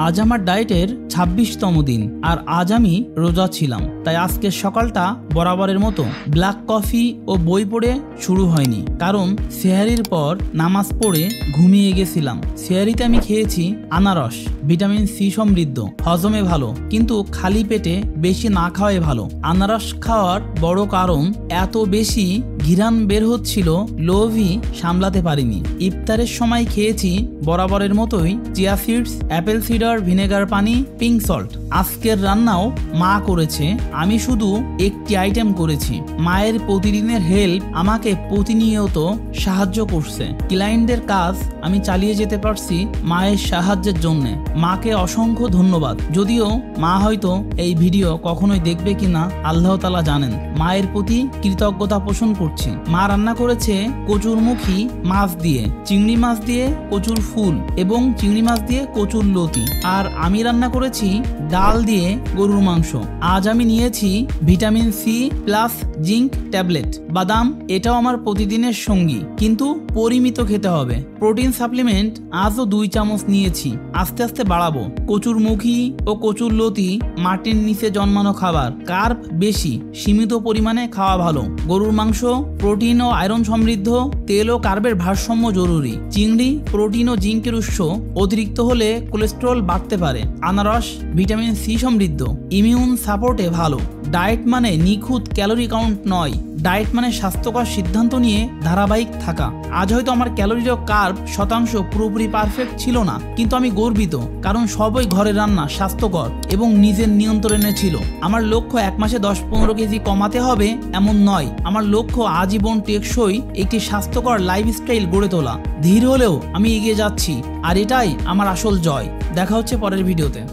আজ আমার ডায়েটের 26তম দিন আর আজ আমি রোজা ছিলাম, তাই আজকের সকালটা বরাবরের মতো ব্ল্যাক কফি ও বই পড়ে শুরু হয়নি, কারণ সেহারির পর নামাজ পড়ে ঘুমিয়ে গেছিলাম। সেহারিতে আমি খেয়েছি আনারস, ভিটামিন সি সমৃদ্ধ, হজমে ভালো, কিন্তু খালি পেটে বেশি না খাওয়াই ভালো। আনারস খাওয়ার বড় কারণ এত বেশি ঘিরান বের হচ্ছিল, লোভই সামলাতে পারিনি। ইফতারের সময় খেয়েছি বরাবরের মতোই chia seeds, Apple cider vinegar পানি, পিঙ্ক সল্ট। আজকের রান্নাও মা করেছে, আমি শুধু একটি আইটেম করেছি। মায়ের প্রতিদিনের হেল্প আমাকে প্রতিনিয়ত সাহায্য করছে। ক্লায়েন্টদের কাজ আমি চালিয়ে যেতে পারছি মায়ের সাহায্যের জন্য। মাকে অসংখ্য ধন্যবাদ। যদিও মা হয়তো এই ভিডিও কখনোই দেখবে কিনা আল্লাহ তাআলা জানেন। মায়ের প্রতি কৃতজ্ঞতা পোষণ করছি। মা রান্না করেছে কচুরমুখী মাছ দিয়ে, চিংড়ি মাছ দিয়ে কচুর ফুল এবং চিংড়ি মাছ দিয়ে কচুর লতি, আর আমি রান্না করেছি ডাল দিয়ে গরুর মাংস। আজ আমি নিয়েছি vitamin C plus zinc tablet. বাদাম এটাও আমার প্রতিদিনের সঙ্গী, কিন্তু পরিমিত খেতে হবে। প্রোটিন সাপ্লিমেন্ট আজও 2 চামচ নিয়েছি, আস্তে আস্তে বাড়াবো। কচুরমুখী ও কচুর লতি মাটির নিচে জন্মানো খাবার, কার্ব বেশি, সীমিত পরিমাণে খাওয়া ভালো। গরুর মাংস প্রোটিন ও আয়রন সমৃদ্ধ, তেল ও কার্বের ভারসাম্য জরুরি। চিংড়ি প্রোটিন ও জিঙ্কের উৎস, অতিরিক্ত হলে কোলেস্টেরল বাড়তে পারে। আনারস ভিটামিন সি সমৃদ্ধ, ইমিউন সাপোর্টে ভালো। ডায়েট মানে নিখুঁত ক্যালোরি কাউন্ট নয়, ডায়েট মানে স্বাস্থ্যকর সিদ্ধান্ত নিয়ে ধারাবাহিক থাকা। আজ হয়তো আমার ক্যালোরি ও কার্ব শতাংশ পুরোপুরি পারফেক্ট ছিল না, কিন্তু আমি গর্বিত, কারণ সবই ঘরের রান্না, স্বাস্থ্যকর এবং নিজের নিয়ন্ত্রণে ছিল। আমার লক্ষ্য 1 মাসে 10-15 কেজি কমাতে হবে এমন নয়, আমার লক্ষ্য আজীবন টেকসই একটি স্বাস্থ্যকর লাইফস্টাইল গড়ে তোলা। ধীর হলেও আমি এগিয়ে যাচ্ছি, আর এটাই আমার আসল জয়। দেখা হচ্ছে পরের ভিডিওতে।